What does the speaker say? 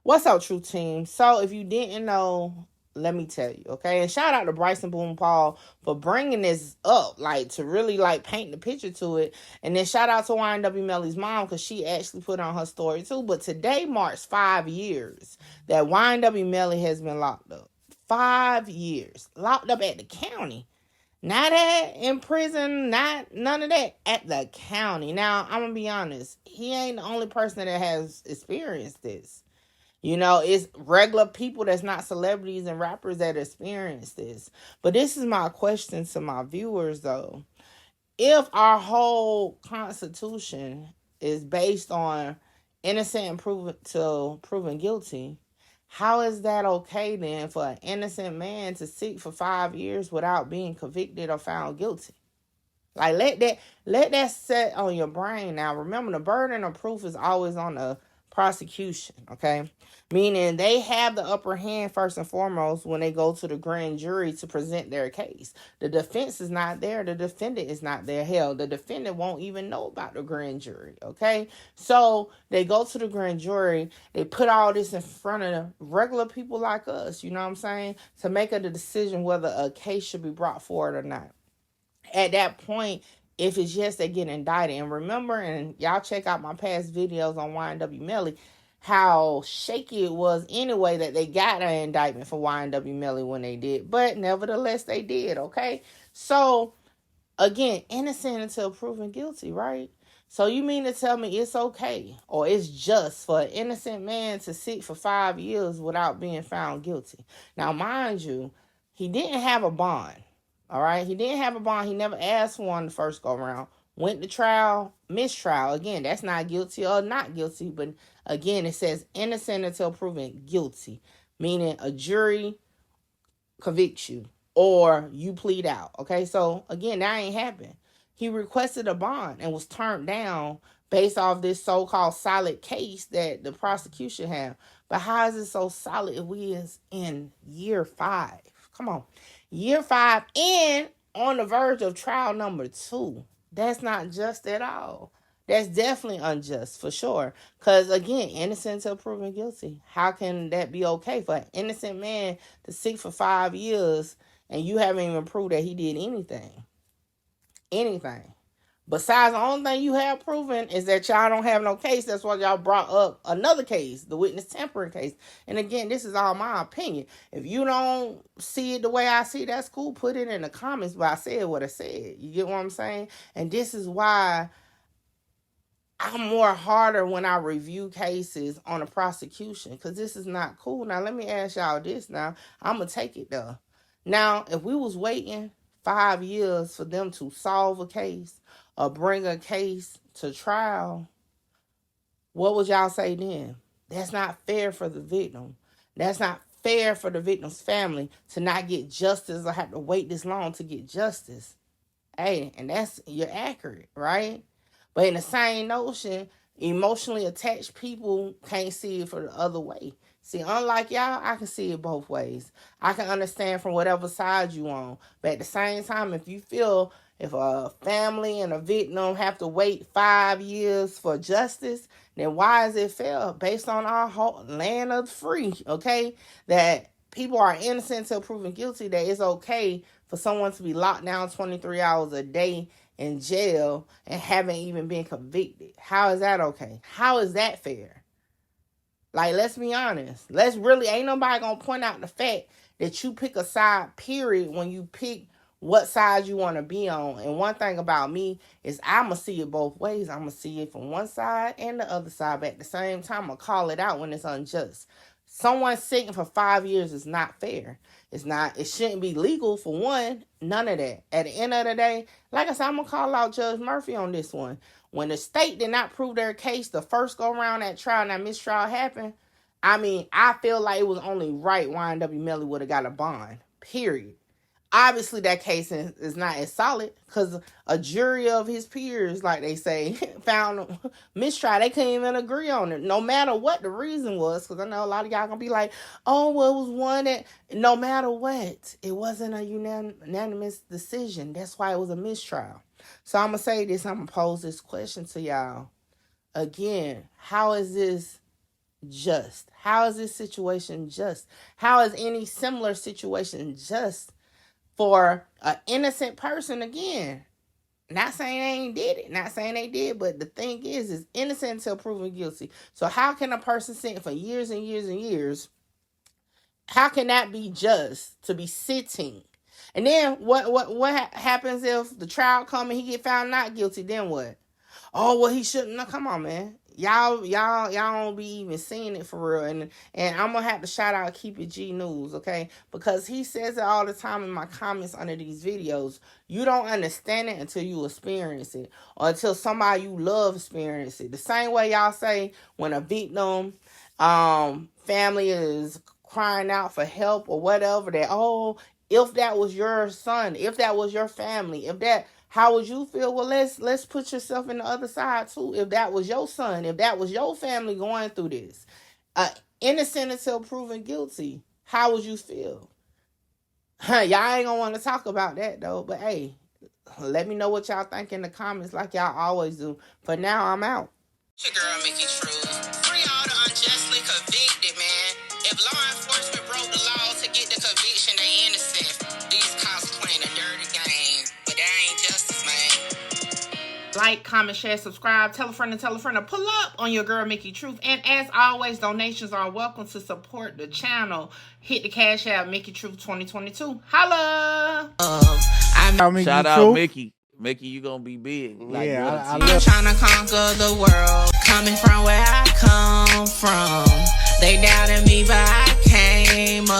What's up, True Team? So, if you didn't know, let me tell you, okay? And shout out to Bryson Boone Paul for bringing this up, like, to really, like, paint the picture to it. And then shout out to YNW Melly's mom, because she actually put on her story, too. But today marks 5 years that YNW Melly has been locked up. 5 years. Locked up at the county. Not in prison, not none of that. At the county. Now, I'm going to be honest. He ain't the only person that has experienced this. You know, it's regular people that's not celebrities and rappers that experience this. But this is my question to my viewers, though. If our whole Constitution is based on innocent and proven guilty, how is that okay then for an innocent man to sit for 5 years without being convicted or found guilty? Like, let that set on your brain. Now, remember, the burden of proof is always on the prosecution, okay? Meaning they have the upper hand first and foremost when they go to the grand jury to present their case. The defense is not there. The defendant is not there. Hell, the defendant won't even know about the grand jury, okay? So they go to the grand jury. They put all this in front of regular people like us, you know what I'm saying, to make a decision whether a case should be brought forward or not. At that point, if it's yes, they get indicted. And remember, and y'all check out my past videos on YNW Melly, how shaky it was anyway that they got an indictment for YNW Melly when they did. But nevertheless, they did, okay? So, again, innocent until proven guilty, right? So you mean to tell me it's okay or it's just for an innocent man to sit for 5 years without being found guilty? Now, mind you, he didn't have a bond. All right, he didn't have a bond. He never asked for one the first go around. Went to trial, mistrial. Again, that's not guilty or not guilty. But again, it says innocent until proven guilty, meaning a jury convicts you or you plead out. Okay, so again, that ain't happened. He requested a bond and was turned down based off this so-called solid case that the prosecution had. But how is it so solid if we is in year 5? Come on. Year 5 and on the verge of trial number 2. That's not just at all. That's definitely unjust for sure. Because again, innocent until proven guilty. How can that be okay for an innocent man to sit for 5 years and you haven't even proved that he did anything? Anything. Besides, the only thing you have proven is that y'all don't have no case. That's why y'all brought up another case, the witness tampering case. And again, this is all my opinion. If you don't see it the way I see it, that's cool. Put it in the comments, but I said what I said. You get what I'm saying? And this is why I'm more harder when I review cases on a prosecution, because this is not cool. Now, let me ask y'all this now. I'm going to take it though. Now, if we was waiting 5 years for them to solve a case or bring a case to trial, what would y'all say then? That's not fair for the victim. That's not fair for the victim's family to not get justice or have to wait this long to get justice. Hey, and you're accurate, right? But in the same notion, emotionally attached people can't see it for the other way. See, unlike y'all, I can see it both ways. I can understand from whatever side you on. But at the same time, if a family and a victim have to wait 5 years for justice, then why is it fair? Based on our whole land of the free, okay? That people are innocent until proven guilty, that it's okay for someone to be locked down 23 hours a day in jail and haven't even been convicted. How is that okay? How is that fair? Like, let's be honest. Ain't nobody gonna point out the fact that you pick a side, period, when you pick what side you want to be on. And one thing about me is I'm going to see it both ways. I'm going to see it from one side and the other side. But at the same time, I'm going to call it out when it's unjust. Someone sitting for 5 years is not fair. It shouldn't be legal for one. None of that. At the end of the day, like I said, I'm going to call out Judge Murphy on this one. When the state did not prove their case the first go around that trial and that mistrial happened, I feel like it was only right YNW Melly would have got a bond. Period. Obviously, that case is not as solid because a jury of his peers, like they say, found mistrial. They couldn't even agree on it, no matter what the reason was. Because I know a lot of y'all going to be like, oh, well, it was one that, no matter what, it wasn't a unanimous decision. That's why it was a mistrial. So I'm going to say this. I'm going to pose this question to y'all. Again, how is this just? How is this situation just? How is any similar situation just for an innocent person? Again, not saying they ain't did it, not saying they did, but the thing is innocent until proven guilty. So how can a person sit for years and years and years? How can that be just to be sitting? And then what happens if the trial come and he get found not guilty? Then what? Oh, well, he shouldn't. No, come on, man. Y'all don't be even seeing it for real. And I'm gonna have to shout out Keep It G News, okay? Because he says it all the time in my comments under these videos. You don't understand it until you experience it, or until somebody you love experience it. The same way y'all say when a victim family is crying out for help or whatever, that, oh, if that was your son, if that was your family, if that, how would you feel? Well, let's put yourself in the other side too. If that was your son, if that was your family going through this, innocent until proven guilty, how would you feel? Y'all ain't gonna want to talk about that though, but hey, let me know what y'all think in the comments like y'all always do. For now, I'm out. It's your girl, Mickey True. Free all the unjustly convicted, man. If law enforcement broke the law to get the conviction, they innocent. These cops playing a dirty game, but that ain't justice, man. Like, comment, share, subscribe, tell a friend to pull up on your girl, Mickey Truth. And as always, donations are welcome to support the channel. Hit the Cash App, Mickey Truth 2022. Holla! Shout out Mickey. Mickey, you gonna be big. Like, yeah, I'm trying to conquer the world. Coming from where I come from. They doubted me, but I came up.